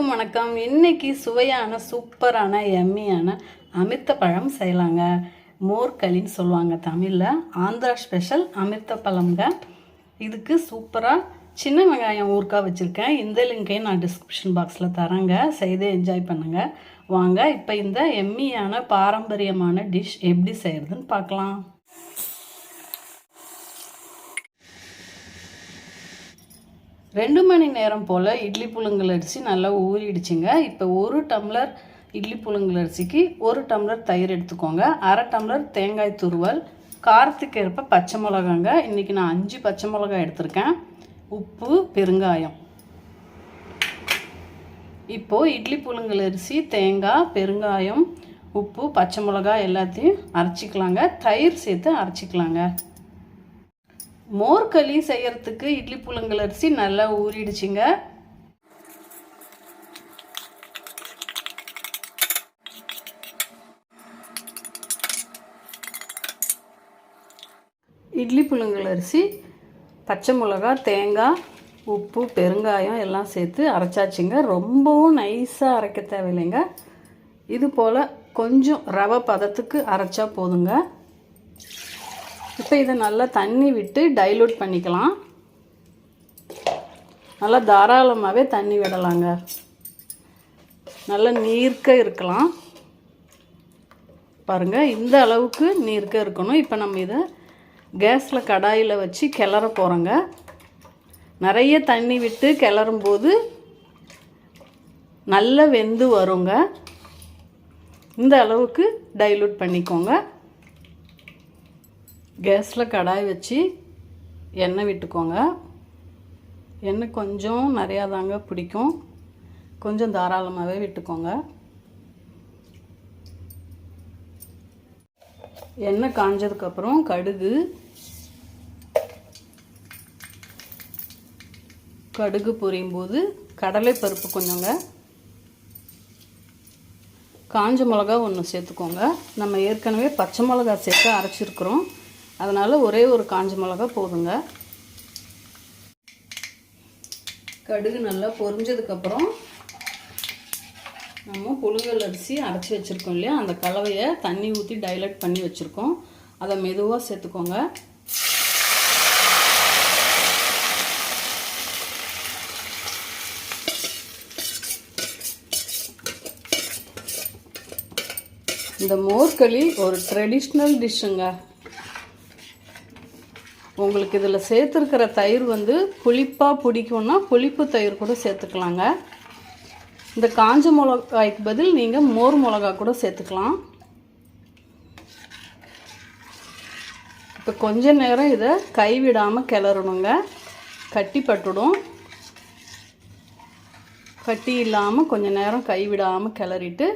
எல்லோருக்கும் வணக்கம். இன்னைக்கு சுவையான சூப்பரான எம்மியான அமிர்த பழம் செய்யலாங்க. மோர்களின்னு சொல்லுவாங்க தமிழில். ஆந்திரா ஸ்பெஷல் அமிர்த பழம்ங்க. இதுக்கு சூப்பராக சின்ன வெங்காயம் ஊறுகாய் வச்சுருக்கேன். இந்த லிங்கையும் நான் டிஸ்கிரிப்ஷன் பாக்ஸில் தரேங்க. செய்து என்ஜாய் பண்ணுங்கள். வாங்க இப்போ இந்த எம்மியான பாரம்பரியமான டிஷ் எப்படி செய்கிறதுன்னு பார்க்கலாம். 2 மணி நேரம் போல் இட்லி புழுங்கல் அரிசி நல்லா ஊறிடுச்சுங்க. இப்போ 1 டம்ளர் இட்லி புழுங்கல் அரிசிக்கு 1 டம்ளர் தயிர் எடுத்துக்கோங்க. 1/2 டம்ளர் தேங்காய் துருவல், காரத்துக்கு ஏற்ப பச்சை மிளகாங்க. இன்றைக்கி நான் 5 பச்சை மிளகாய் எடுத்திருக்கேன். உப்பு, பெருங்காயம். இப்போது இட்லி புழுங்கல் அரிசி, தேங்காய், பெருங்காயம், உப்பு, பச்சை மிளகாய் எல்லாத்தையும் அரைச்சிக்கலாங்க. தயிர் சேர்த்து அரைச்சிக்கலாங்க. மோர்களி செய்யறதுக்கு இட்லி புழுங்கல் அரிசி நல்லா ஊறிடுச்சுங்க. இட்லி புழுங்கல் அரிசி, பச்சை மிளகாய், தேங்காய், உப்பு, பெருங்காயம் எல்லாம் சேர்த்து அரைச்சாச்சுங்க. ரொம்பவும் நைஸாக அரைக்க தேவையில்லைங்க. இது போல் கொஞ்சம் ரவை பதத்துக்கு அரைச்சா போதுங்க. இப்போ இதை நல்லா தண்ணி விட்டு டைலூட் பண்ணிக்கலாம். நல்லா தாராளமாகவே தண்ணி விடலாங்க. நல்லா நீர்க்க இருக்கலாம். பாருங்கள், இந்த அளவுக்கு நீர்க்க இருக்கணும். இப்போ நம்ம இதை கேஸில் கடாயில் வச்சு கிளற போகிறோங்க. நிறைய தண்ணி விட்டு கிளறும் போது நல்லா வெந்து வருங்க. இந்த அளவுக்கு டைலூட் பண்ணிக்கோங்க. கேஸில் கடாய் வச்சு எண்ணெய் விட்டுக்கோங்க. எண்ணெய் கொஞ்சம் நிறையா தாங்க பிடிக்கும். கொஞ்சம் தாராளமாகவே விட்டுக்கோங்க. எண்ணெய் காஞ்சதுக்கப்புறம் கடுகு பொரியும் போது கடலைப்பருப்பு கொஞ்சங்க, காஞ்ச மிளகா 1 சேர்த்துக்கோங்க. நம்ம ஏற்கனவே பச்சை மிளகா சேர்த்து அரைச்சிருக்கிறோம். அதனால் ஒரே ஒரு காஞ்ச மிளகா போதுங்க. கடுகு நல்லா பொரிஞ்சதுக்கப்புறம் நம்ம புழுங்கல் அரிசி அரைச்சி வச்சுருக்கோம் இல்லையா, அந்த கலவையை தண்ணி ஊற்றி டைலட் பண்ணி வச்சுருக்கோம். அதை மெதுவாக சேர்த்துக்கோங்க. இந்த மோர்களி ஒரு ட்ரெடிஷ்னல் டிஷ்ஷுங்க. உங்களுக்கு இதில் சேர்த்துருக்கிற தயிர் புளிப்பாக பிடிக்கும்னா புளிப்பு தயிர் கூட சேர்த்துக்கலாங்க. இந்த காஞ்ச மிளகாய்க்கு பதில் நீங்கள் மோர் மிளகா கூட சேர்த்துக்கலாம். இப்போ கொஞ்ச நேரம் இதை கைவிடாமல் கிளறணுங்க. கட்டி பட்டுடும். கட்டி இல்லாமல் கொஞ்சம் நேரம் கைவிடாமல் கிளறிட்டு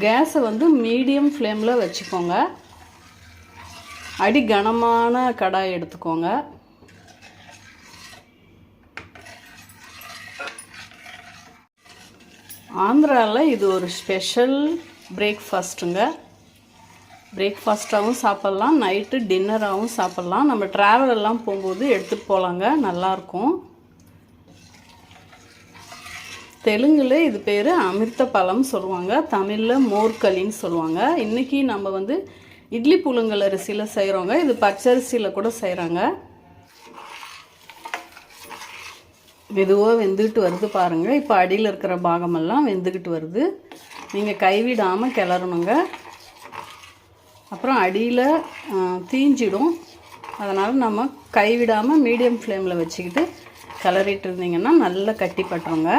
கேஸை மீடியம் ஃப்ளேமில் வச்சுக்கோங்க. அடி கனமான கடாய் எடுத்துக்கோங்க. ஆந்திராவில் இது ஒரு ஸ்பெஷல் பிரேக்ஃபாஸ்ட்டுங்க. பிரேக்ஃபாஸ்ட்டாகவும் சாப்பிட்லாம், நைட்டு டின்னராகவும் சாப்பிட்லாம். நம்ம ட்ராவலெல்லாம் போகும்போது எடுத்துகிட்டு போகலாங்க, நல்லாயிருக்கும். தெலுங்கில் இது பேர் அமிர்த பழம் சொல்லுவாங்க, தமிழில் மோர்களின்னு சொல்லுவாங்க. இன்றைக்கி நம்ம இட்லி புழுங்கல் அரிசியில் செய்கிறோங்க. இது பச்சரிசியில் கூட செய்கிறாங்க. மெதுவாக வெந்துக்கிட்டு வருது பாருங்கள். இப்போ அடியில் இருக்கிற பாகமெல்லாம் வெந்துக்கிட்டு வருது. நீங்கள் கைவிடாமல் கிளறணுங்க. அப்புறம் அடியில் தீஞ்சிடும். அதனால் நம்ம கைவிடாமல் மீடியம் ஃப்ளேமில் வச்சுக்கிட்டு கிளறிட்டு இருந்தீங்கன்னா நல்லா கட்டி பட்டுருங்க.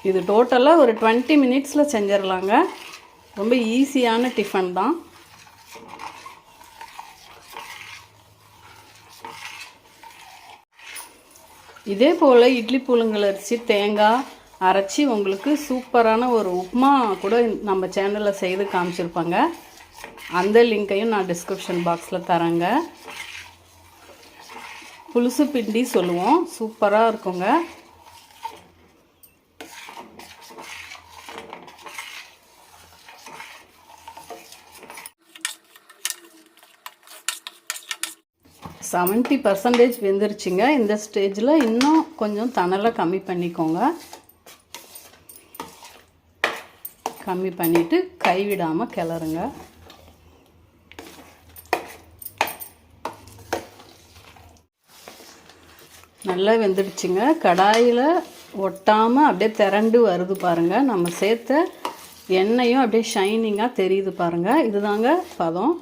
இது டோட்டலாக ஒரு 20 மினிட்ஸில் செஞ்சிடலாங்க. ரொம்ப ஈஸியான டிஃபன் தான். இதே போல் இட்லி புழுங்கல் அரிசி, தேங்காய் அரைச்சி உங்களுக்கு சூப்பரான ஒரு உப்புமா கூட நம்ம சேனலில் செய்து காமிச்சிருப்பாங்க. அந்த லிங்க்கையும் நான் டிஸ்கிரிப்ஷன் பாக்ஸில் தரேங்க. புலுசு பிண்டி சொல்லுவோம், சூப்பராக இருக்குங்க. 70% வெந்துருச்சுங்க. இந்த ஸ்டேஜில் இன்னும் கொஞ்சம் தணலை கம்மி பண்ணிக்கோங்க. கம்மி பண்ணிவிட்டு கைவிடாமல் கிளறுங்க. நல்லா வெந்துடுச்சுங்க. கடாயில் ஒட்டாமல் அப்படியே திரண்டு வருது பாருங்கள். நம்ம சேர்த்த எண்ணெயும் அப்படியே ஷைனிங்காக தெரியுது பாருங்கள். இதுதாங்க பதம்.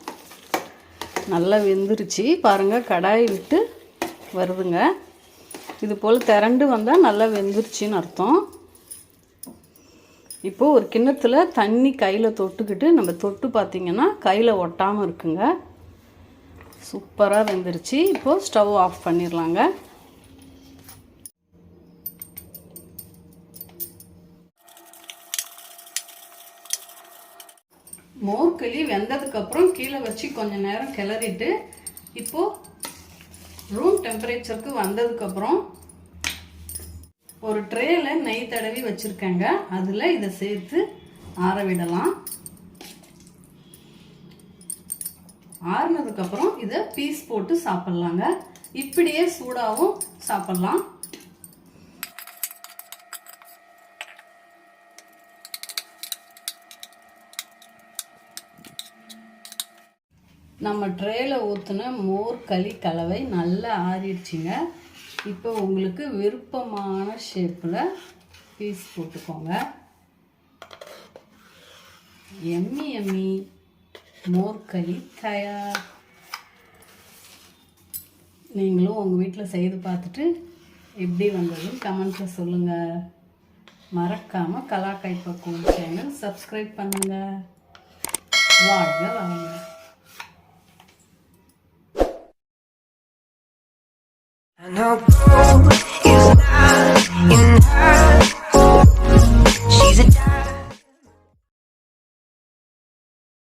நல்லா வெந்துருச்சு பாருங்கள். கடாயை விட்டு வருதுங்க. இது போல் திரண்டு வந்தால் நல்லா வெந்துருச்சின்னு அர்த்தம். இப்போது ஒரு கிண்ணத்தில் தண்ணி கையில் தொட்டுக்கிட்டு நம்ம தொட்டு பார்த்திங்கன்னா கையில் ஒட்டாமல் இருக்குங்க. சூப்பராக வெந்துருச்சு. இப்போது ஸ்டவ் ஆஃப் பண்ணிடலாங்க. மோர்களி வெந்ததுக்கப்புறம் கீழே வச்சு கொஞ்சம் நேரம் கிளறிட்டு இப்போது ரூம் டெம்பரேச்சருக்கு வந்ததுக்கப்புறம் ஒரு ட்ரேயில் நெய் தடவி வச்சுருக்கேங்க. அதில் இதை சேர்த்து ஆற விடலாம். ஆறுனதுக்கப்புறம் இதை பீஸ் போட்டு சாப்பிட்லாங்க. இப்படியே சூடாகவும் சாப்பிட்லாம். நம்ம ட்ரேயில் ஊற்றின மோர் களி கலவை நல்லா ஆறிடுச்சுங்க. இப்போ உங்களுக்கு விருப்பமான ஷேப்பில் பீஸ் போட்டுக்கோங்க. எம்மி எம்மி மோர் களி தயார். நீங்களும் உங்கள் வீட்டில் செய்து பார்த்துட்டு எப்படி வந்ததுன்னு கமெண்ட்டில் சொல்லுங்கள். மறக்காமல் கலா கைப்பக்குவம் சேனல் சப்ஸ்கிரைப் பண்ணுங்கள். வாழ்க வளங்க. And I'll